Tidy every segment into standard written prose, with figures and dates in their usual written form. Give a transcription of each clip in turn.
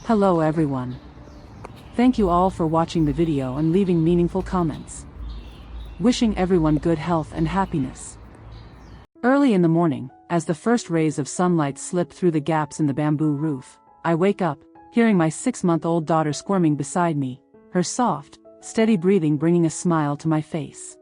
Hello everyone. Thank you all for watching the video and leaving meaningful comments. Wishing everyone good health and happiness. Early in the morning, as the first rays of sunlight slip through the gaps in the bamboo roof, I wake up, hearing my 6-month-old daughter squirming beside me, her soft, steady breathing bringing a smile to my face.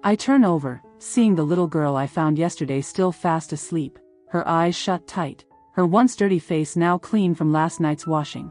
I turn over, seeing the little girl I found yesterday still fast asleep, her eyes shut tight, her once dirty face now clean from last night's washing.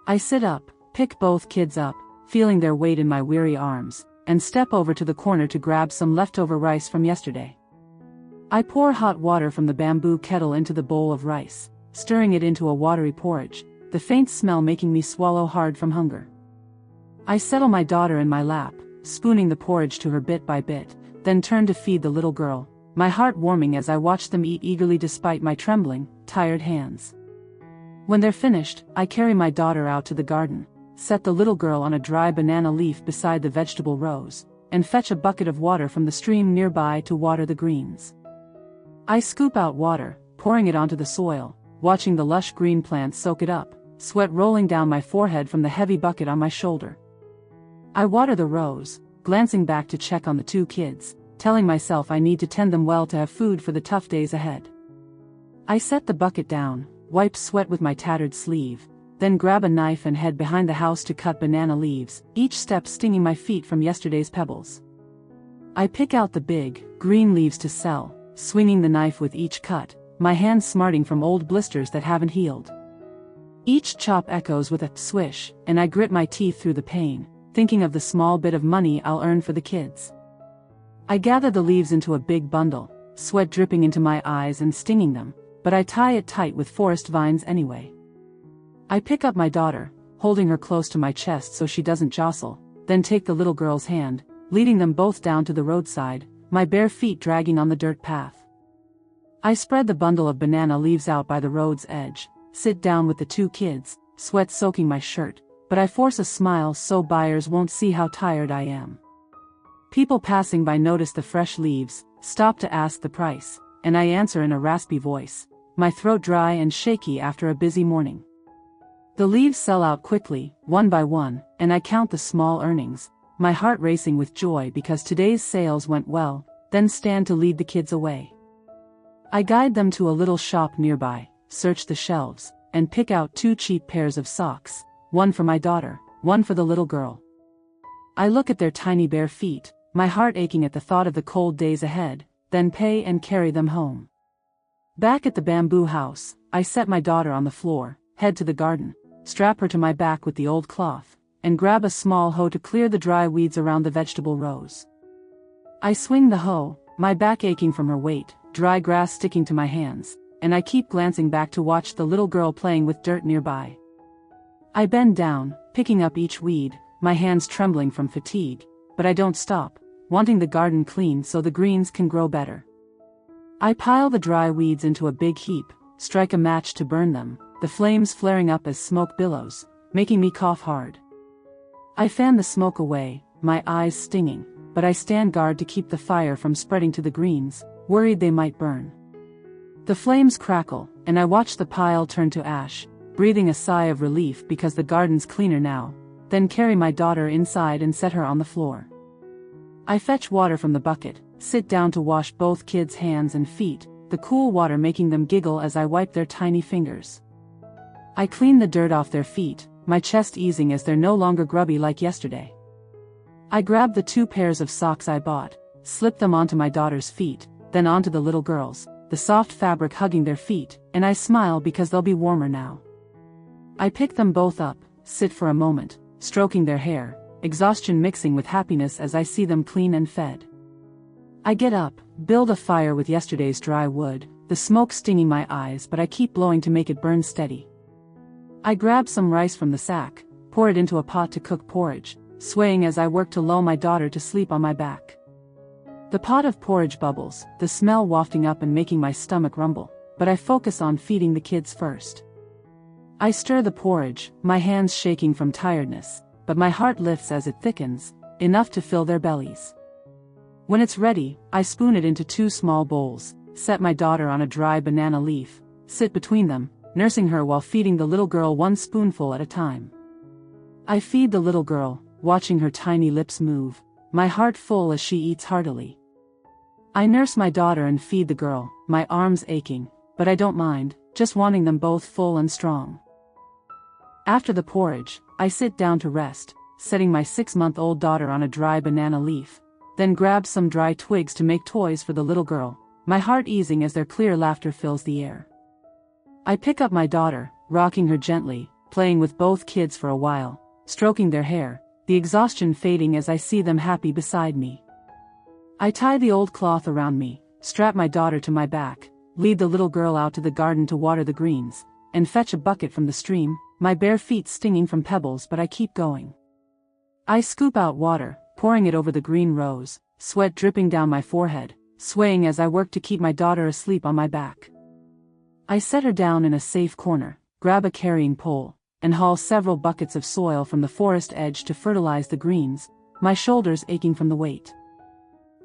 I sit up, pick both kids up, feeling their weight in my weary arms, and step over to the corner to grab some leftover rice from yesterday. I pour hot water from the bamboo kettle into the bowl of rice, stirring it into a watery porridge, the faint smell making me swallow hard from hunger. I settle my daughter in my lap, spooning the porridge to her bit by bit, then turn to feed the little girl, my heart warming as I watch them eat eagerly despite my trembling, tired hands. When they're finished, I carry my daughter out to the garden, set the little girl on a dry banana leaf beside the vegetable rows, and fetch a bucket of water from the stream nearby to water the greens. I scoop out water, pouring it onto the soil, watching the lush green plants soak it up, sweat rolling down my forehead from the heavy bucket on my shoulder. I water the rows, glancing back to check on the 2 kids, telling myself I need to tend them well to have food for the tough days ahead. I set the bucket down, wipe sweat with my tattered sleeve, then grab a knife and head behind the house to cut banana leaves, each step stinging my feet from yesterday's pebbles. I pick out the big, green leaves to sell, swinging the knife with each cut, my hands smarting from old blisters that haven't healed. Each chop echoes with a swish, and I grit my teeth through the pain, thinking of the small bit of money I'll earn for the kids. I gather the leaves into a big bundle, sweat dripping into my eyes and stinging them, but I tie it tight with forest vines anyway. I pick up my daughter, holding her close to my chest so she doesn't jostle, then take the little girl's hand, leading them both down to the roadside, my bare feet dragging on the dirt path. I spread the bundle of banana leaves out by the road's edge, sit down with the 2 kids, sweat soaking my shirt, but I force a smile so buyers won't see how tired I am. People passing by notice the fresh leaves, stop to ask the price, and I answer in a raspy voice, my throat dry and shaky after a busy morning. The leaves sell out quickly, one by one, and I count the small earnings, my heart racing with joy because today's sales went well, then stand to lead the kids away. I guide them to a little shop nearby, search the shelves, and pick out 2 cheap pairs of socks, one for my daughter, one for the little girl. I look at their tiny bare feet, my heart aching at the thought of the cold days ahead, then pay and carry them home. Back at the bamboo house, I set my daughter on the floor, head to the garden, strap her to my back with the old cloth, and grab a small hoe to clear the dry weeds around the vegetable rows. I swing the hoe, my back aching from her weight, dry grass sticking to my hands, and I keep glancing back to watch the little girl playing with dirt nearby. I bend down, picking up each weed, my hands trembling from fatigue, but I don't stop, wanting the garden clean so the greens can grow better. I pile the dry weeds into a big heap, strike a match to burn them, the flames flaring up as smoke billows, making me cough hard. I fan the smoke away, my eyes stinging, but I stand guard to keep the fire from spreading to the greens, worried they might burn. The flames crackle, and I watch the pile turn to ash, breathing a sigh of relief because the garden's cleaner now, then carry my daughter inside and set her on the floor. I fetch water from the bucket, sit down to wash both kids' hands and feet, the cool water making them giggle as I wipe their tiny fingers. I clean the dirt off their feet, my chest easing as they're no longer grubby like yesterday. I grab the 2 pairs of socks I bought, slip them onto my daughter's feet, then onto the little girl's, the soft fabric hugging their feet, and I smile because they'll be warmer now. I pick them both up, sit for a moment, stroking their hair, exhaustion mixing with happiness as I see them clean and fed. I get up, build a fire with yesterday's dry wood, the smoke stinging my eyes but I keep blowing to make it burn steady. I grab some rice from the sack, pour it into a pot to cook porridge, swaying as I work to lull my daughter to sleep on my back. The pot of porridge bubbles, the smell wafting up and making my stomach rumble, but I focus on feeding the kids first. I stir the porridge, my hands shaking from tiredness, but my heart lifts as it thickens, enough to fill their bellies. When it's ready, I spoon it into 2 small bowls, set my daughter on a dry banana leaf, sit between them, nursing her while feeding the little girl one spoonful at a time. I feed the little girl, watching her tiny lips move, my heart full as she eats heartily. I nurse my daughter and feed the girl, my arms aching, but I don't mind, just wanting them both full and strong. After the porridge, I sit down to rest, setting my 6-month-old daughter on a dry banana leaf, then grab some dry twigs to make toys for the little girl, my heart easing as their clear laughter fills the air. I pick up my daughter, rocking her gently, playing with both kids for a while, stroking their hair, the exhaustion fading as I see them happy beside me. I tie the old cloth around me, strap my daughter to my back, lead the little girl out to the garden to water the greens, and fetch a bucket from the stream, my bare feet stinging from pebbles, but I keep going. I scoop out water, pouring it over the green rows, sweat dripping down my forehead, swaying as I work to keep my daughter asleep on my back. I set her down in a safe corner, grab a carrying pole, and haul several buckets of soil from the forest edge to fertilize the greens, my shoulders aching from the weight.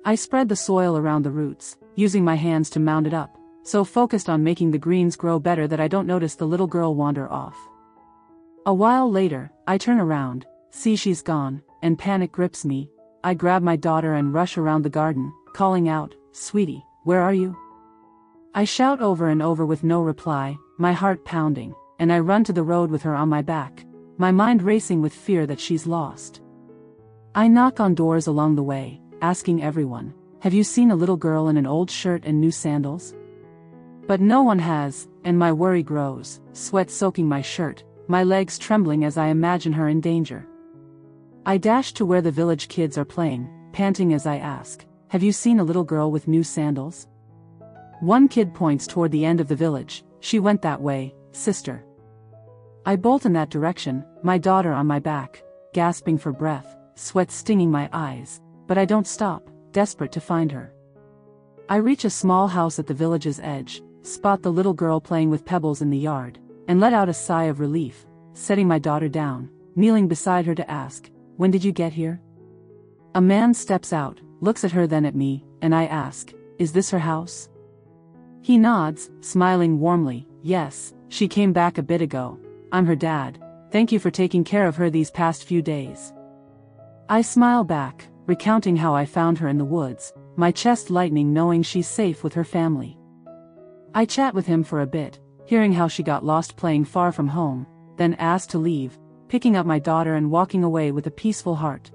I spread the soil around the roots, using my hands to mound it up, so focused on making the greens grow better that I don't notice the little girl wander off. A while later, I turn around, see she's gone, and panic grips me. I grab my daughter and rush around the garden, calling out, "Sweetie, where are you?" I shout over and over with no reply, my heart pounding, and I run to the road with her on my back, my mind racing with fear that she's lost. I knock on doors along the way, asking everyone, "Have you seen a little girl in an old shirt and new sandals?" But no one has, and my worry grows, sweat soaking my shirt, my legs trembling as I imagine her in danger. I dash to where the village kids are playing, panting as I ask, "Have you seen a little girl with new sandals?" One kid points toward the end of the village. "She went that way, sister." I bolt in that direction, my daughter on my back, gasping for breath, sweat stinging my eyes, but I don't stop, desperate to find her. I reach a small house at the village's edge, spot the little girl playing with pebbles in the yard, and let out a sigh of relief, setting my daughter down, kneeling beside her to ask, "When did you get here?" A man steps out, looks at her then at me, and I ask, "Is this her house?" He nods, smiling warmly, "Yes, she came back a bit ago. I'm her dad. Thank you for taking care of her these past few days." I smile back, recounting how I found her in the woods, my chest lightening knowing she's safe with her family. I chat with him for a bit, hearing how she got lost playing far from home, then asked to leave, picking up my daughter and walking away with a peaceful heart.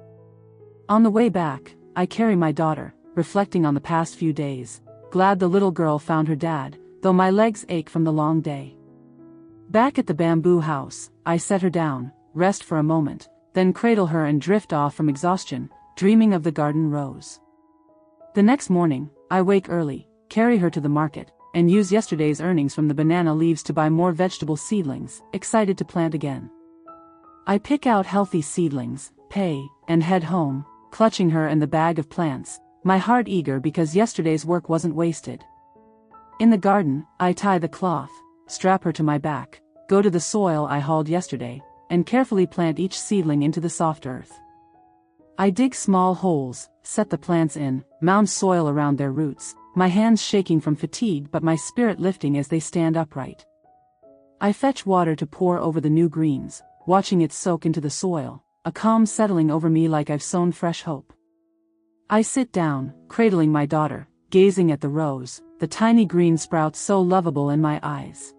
On the way back, I carry my daughter, reflecting on the past few days, glad the little girl found her dad, though my legs ache from the long day. Back at the bamboo house, I set her down, rest for a moment, then cradle her and drift off from exhaustion, dreaming of the garden rose. The next morning, I wake early, carry her to the market, and use yesterday's earnings from the banana leaves to buy more vegetable seedlings, excited to plant again. I pick out healthy seedlings, pay, and head home, clutching her and the bag of plants, my heart eager because yesterday's work wasn't wasted. In the garden, I tie the cloth, strap her to my back, go to the soil I hauled yesterday, and carefully plant each seedling into the soft earth. I dig small holes, set the plants in, mound soil around their roots, my hands shaking from fatigue but my spirit lifting as they stand upright. I fetch water to pour over the new greens, watching it soak into the soil, a calm settling over me like I've sown fresh hope. I sit down, cradling my daughter, gazing at the rows, the tiny green sprouts so lovable in my eyes.